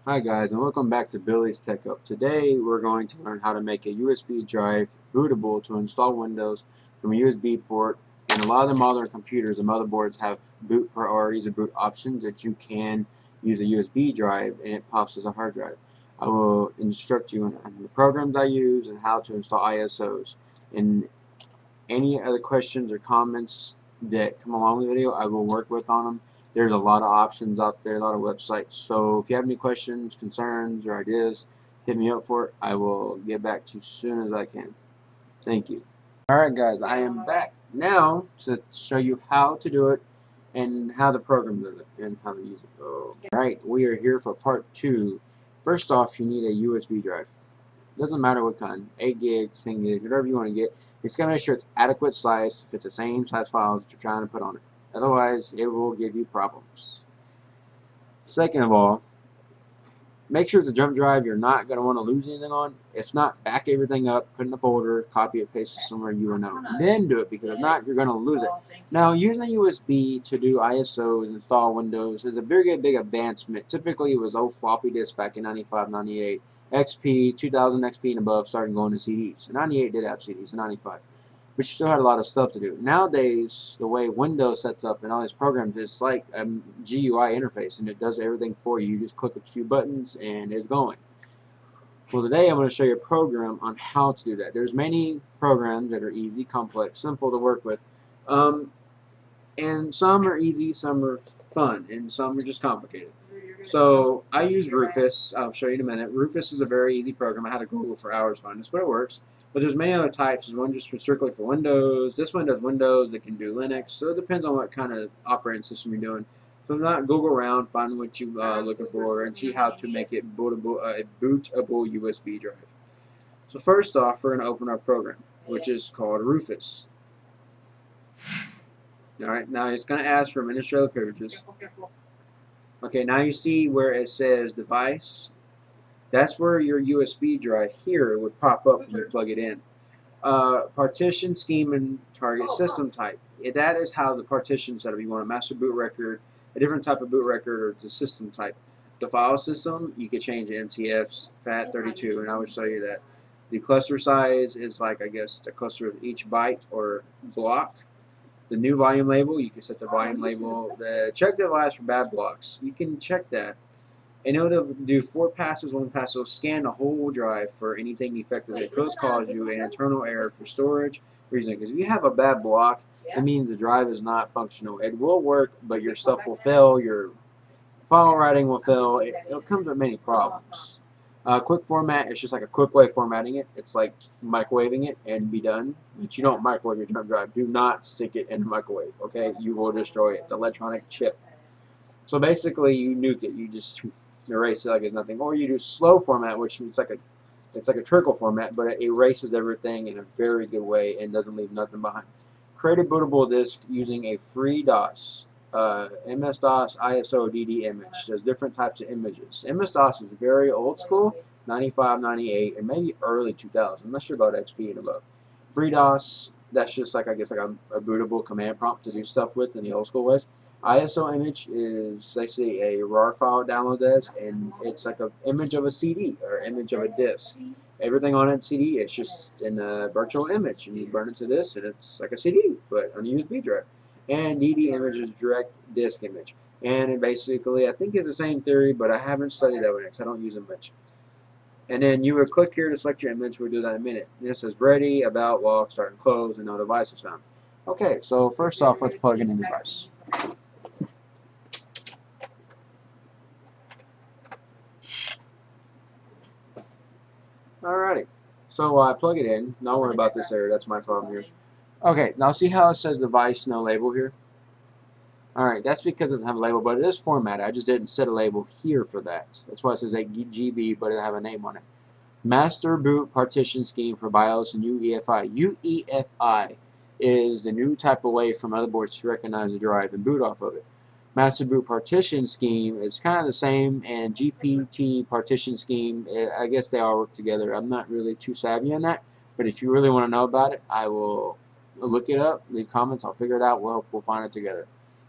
Hi guys, and welcome back to Billy's Tech Up. Today we're going to learn how to make a USB drive bootable to install Windows from a USB port. And a lot of the modern computers and motherboards have boot priorities and boot options that you can use a USB drive and it pops as a hard drive. I will instruct you on the programs I use and how to install ISOs. And any other questions or comments that come along with the video, I will work with on them. There's a lot of options out there, a lot of websites. So if you have any questions, concerns, or ideas, hit me up for it. I will get back to you as soon as I can. Thank you. Alright guys, I am back now to show you how to do it and how the program does it and how to use it. Alright, we are here for part 2. First off, you need a USB drive. Doesn't matter what kind, 8 gigs, 10 gigs, whatever you want to get. It's going to make sure it's adequate size to fit the same size files that you're trying to put on it. Otherwise, it will give you problems. Second of all, make sure it's a jump drive you're not going to want to lose anything on. If not, back everything up, put it in a folder, copy it, paste it somewhere you will know. Then do it, because if not, you're going to lose it. Now, using a USB to do ISOs and install Windows is a very big advancement. Typically, it was old floppy disk back in 95, 98. XP, 2000 XP and above started going to CDs. 98 did have CDs, 95. But you still had a lot of stuff to do. Nowadays, the way Windows sets up and all these programs, it's like a GUI interface, and it does everything for you. You just click a few buttons, and it's going. Well, today I'm going to show you a program on how to do that. There's many programs that are easy, complex, simple to work with. And some are easy, some are fun, and some are just complicated. So I use Rufus. I'll show you in a minute. Rufus is a very easy program. I had to Google for hours to find this, but it works. But there's many other types. There's one just strictly for Windows. This one does Windows. It can do Linux. So it depends on what kind of operating system you're doing. So not Google around, find what you're looking for, and see how to make it bootable, a bootable USB drive. So first off, we're going to open our program, which is called Rufus. Alright, now it's going to ask for administrative privileges. Okay, now you see where it says device. That's where your USB drive here would pop up when you plug it in. Partition, scheme, and target system type. That is how the partition setup. You want a master boot record, a different type of boot record, or the system type. The file system, you can change MTFs, FAT32, and I would show you that. The cluster size is like, I guess, the cluster of each byte or block. The new volume label, you can set the volume label. The check device for bad blocks, you can check that. And it'll do 4 passes, 1 pass. It'll scan the whole drive for anything defective that could cause you an internal error for storage reason. Because if you have a bad block, it means the drive is not functional. It will work, but your stuff will fail. Your file writing will fail. It comes with many problems. Quick format, it's just like a quick way of formatting it. It's like microwaving it and be done. But you don't microwave your jump drive. Do not stick it in the microwave, okay? You will destroy it. It's an electronic chip. So basically, you nuke it. You just erase it like it's nothing. Or you do slow format, which it's like a trickle format, but it erases everything in a very good way and doesn't leave nothing behind. Create a bootable disk using a free DOS. MS-DOS, ISO, DD image. There's different types of images. MS-DOS is very old school, 95, 98, and maybe early 2000. I'm not sure about XP and above. FreeDOS, that's just like, I guess, like a bootable command prompt to do stuff with in the old school ways. ISO image is basically a RAR file download as, and it's like an image of a CD or image of a disk. Everything on that CD is just in a virtual image, and you burn it to this, and it's like a CD, but on a USB drive. And DD image is direct disk image. And it basically, I think it's the same theory, but I haven't studied that one because I don't use it much. And then you would click here to select your image. We'll do that in a minute. And it says ready, about, lock, start, and close, and no device is found. Okay, so first off, let's plug in the device. Alrighty, so I plug it in. Don't worry about this area. That's my problem here. Okay, now see how it says device, no label here? Alright, that's because it doesn't have a label, but it is formatted. I just didn't set a label here for that. That's why it says 8 GB, but it have a name on it. Master boot partition scheme for BIOS and UEFI. UEFI is the new type of way for motherboards to recognize the drive and boot off of it. Master boot partition scheme is kind of the same, and GPT partition scheme, I guess they all work together. I'm not really too savvy on that, but if you really want to know about it, I will look it up, leave comments, I'll figure it out, we'll find it together.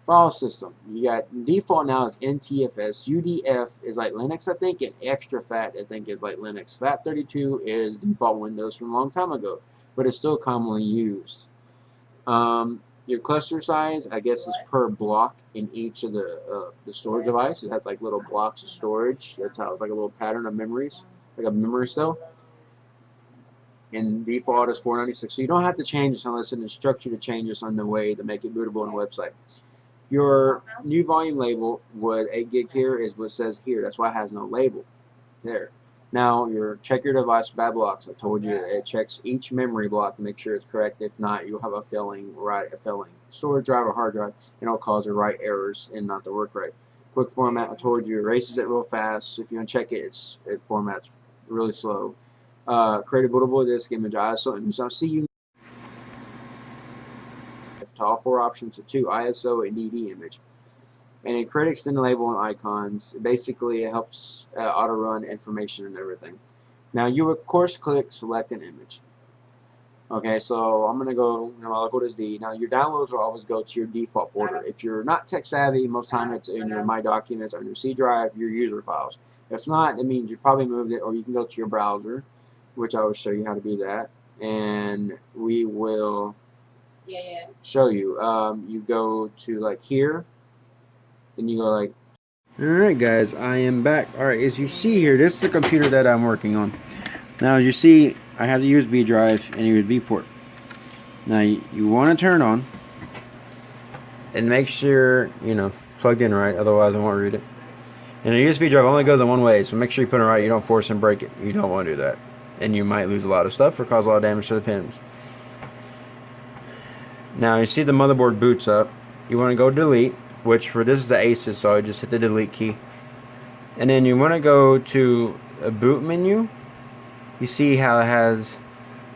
File system. You got default now is NTFS. UDF is like Linux, I think, and extra fat, I think, is like Linux. FAT32 is default Windows from a long time ago, but it's still commonly used. Your cluster size, I guess, is per block in each of the storage device. It has like little blocks of storage. That's how it's like a little pattern of memories, like a memory cell. And default is 496. So you don't have to change this unless it instructs you to change this on the way to make it bootable on the website. Your new volume label, what 8 gig here is what says here. That's why it has no label there. Now, check your device bad blocks. I told you it checks each memory block to make sure it's correct. If not, you'll have a failing storage drive or hard drive, and it'll cause the write errors and not to work right. Quick format, I told you, erases it real fast. If you want to check it, it formats really slow. Create a bootable disk image ISO, and so see you to all 4 options of 2 ISO and DD image. And then create extended label and icons. Basically, it helps auto run information and everything. Now, you of course click select an image. Okay, so I'm gonna go. I'll go to D. Now, your downloads will always go to your default folder. If you're not tech savvy, most time it's in your My Documents or your C drive, your user files. If not, it means you probably moved it, or you can go to your browser, which I will show you how to do that, and we will show you. You go to like here, and you go like. Alright guys, I am back. Alright, as you see here, this is the computer that I'm working on. Now as you see, I have the USB drive and USB port. Now you want to turn it on and make sure, plugged in right, otherwise I won't read it. And a USB drive only goes in one way, so make sure you put it right, you don't force and break it. You don't want to do that. And you might lose a lot of stuff or cause a lot of damage to the pins. Now you see the motherboard boots up. You want to go delete, which for this is the Asus, so I just hit the delete key. And then you want to go to a boot menu. You see how it has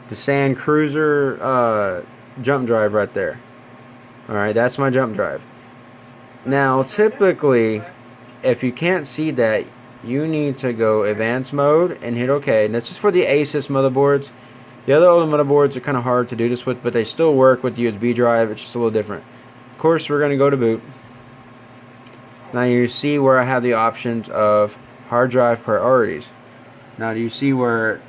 the Sand Cruiser jump drive right there. Alright, that's my jump drive. Now typically, if you can't see that, you need to go advanced mode and hit OK. And this is for the Asus motherboards. The other older motherboards are kind of hard to do this with, but they still work with the USB drive. It's just a little different. Of course, we're going to go to boot. Now you see where I have the options of hard drive priorities. Now do you see where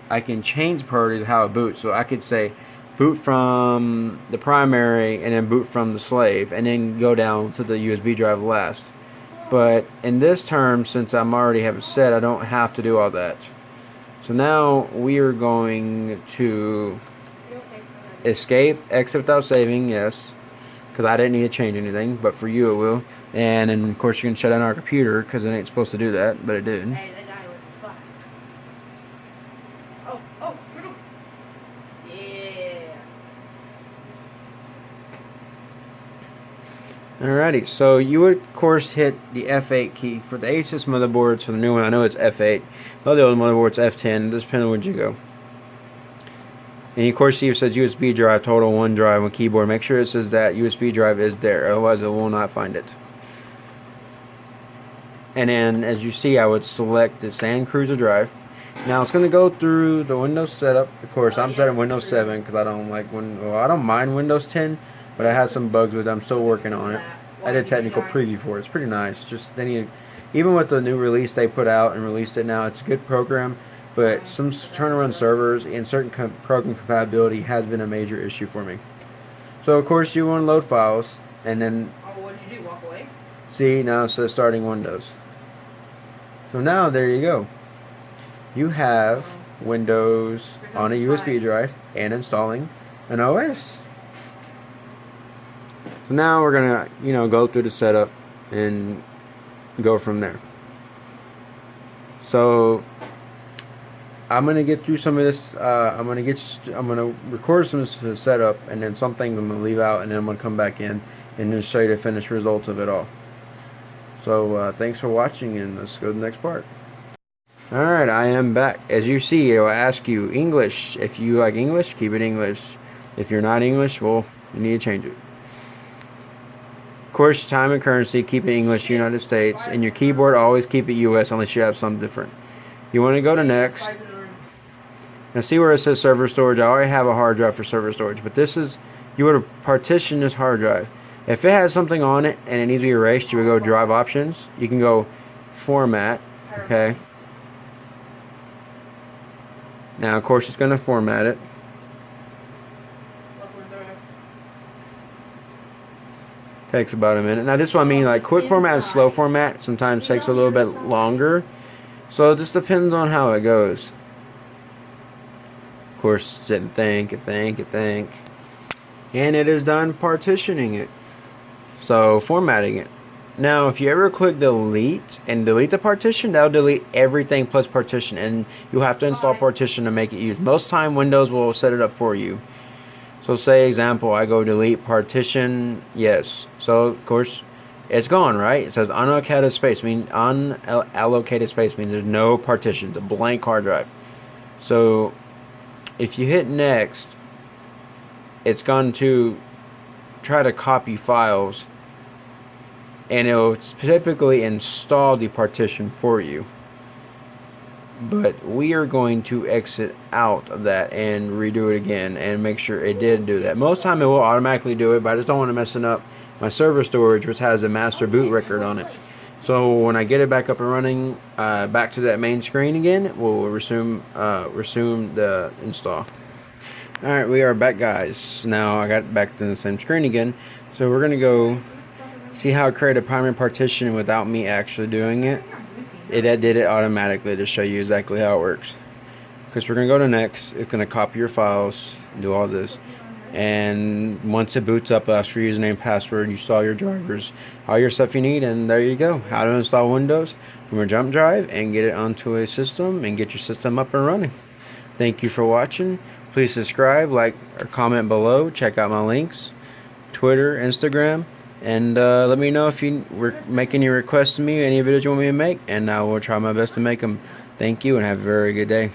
I can change priorities how it boots? So I could say boot from the primary and then boot from the slave and then go down to the USB drive last. But in this term, since I'm already have it set, I don't have to do all that. So now we are going to escape, exit without saving, yes, because I didn't need to change anything, but for you it will. And then of course you can shut down our computer because it ain't supposed to do that, but it did. Hey, that guy was a spy. Oh, yeah. Alrighty, so you would of course hit the F8 key for the Asus motherboards. For the new one, I know it's F8. The other motherboard's F10. This depends on where you go. And of course, see it says USB drive, total 1 drive on keyboard. Make sure it says that USB drive is there, otherwise it will not find it. And then, as you see, I would select the Sand Cruiser drive. Now it's going to go through the Windows setup. Of course, I'm setting Windows 7 because I don't like I don't mind Windows 10, but I have some bugs with it. I'm still working on it. I did a technical preview for it. It's pretty nice. Just even with the new release they put out and released it now, it's a good program. But some trying to run servers and certain program compatibility has been a major issue for me. So of course you want to load files, and then What'd you do? Walk away? see now it says starting Windows. So now there you go. You have Windows on a USB drive and installing an OS. So now we're gonna go through the setup and go from there. So I'm gonna get through some of this. I'm gonna record some of the setup, and then some things I'm gonna leave out, and then I'm gonna come back in and then show you the finished results of it all. So thanks for watching, and let's go to the next part. Alright, I am back. As you see, it will ask you English. If you like English, keep it English. If you're not English, well, you need to change it. Of course, time and currency, keep it English, United States. And your keyboard, always keep it US unless you have something different. You want to go to next. Now see where it says server storage. I already have a hard drive for server storage, but this is, you want to partition this hard drive. If it has something on it and it needs to be erased, you would go drive options. You can go format. Okay. Now, of course, it's going to format it. Takes about a minute. Now, this one I mean, like quick format and slow format sometimes takes a little bit longer. So it just depends on how it goes. Of course, sit and think. And it is done partitioning it. So formatting it. Now, if you ever click delete and delete the partition, that'll delete everything plus partition. And you'll have to install partition to make it use. Most time, Windows will set it up for you. So say example, I go delete partition, yes. So of course, it's gone, right? It says unallocated space. Unallocated space means there's no partitions, a blank hard drive. So if you hit next, it's going to try to copy files, and it'll typically install the partition for you. But we are going to exit out of that and redo it again and make sure it did do that. Most time it will automatically do it, but I just don't want to mess up my server storage, which has a master boot record on it. So when I get it back up and running, back to that main screen again, we'll resume the install. Alright, we are back, guys. Now I got back to the same screen again. So we're going to go see how to create a primary partition without me actually doing it. It did it automatically to show you exactly how it works. Because we're going to go to next. It's going to copy your files, do all this. And once it boots up, asks for username, password, you install your drivers, all your stuff you need, and there you go. How to install Windows from a jump drive and get it onto a system and get your system up and running. Thank you for watching. Please subscribe, like, or comment below. Check out my links, Twitter, Instagram. And let me know if you make any requests to me, any videos you want me to make, and I will try my best to make them. Thank you, and have a very good day.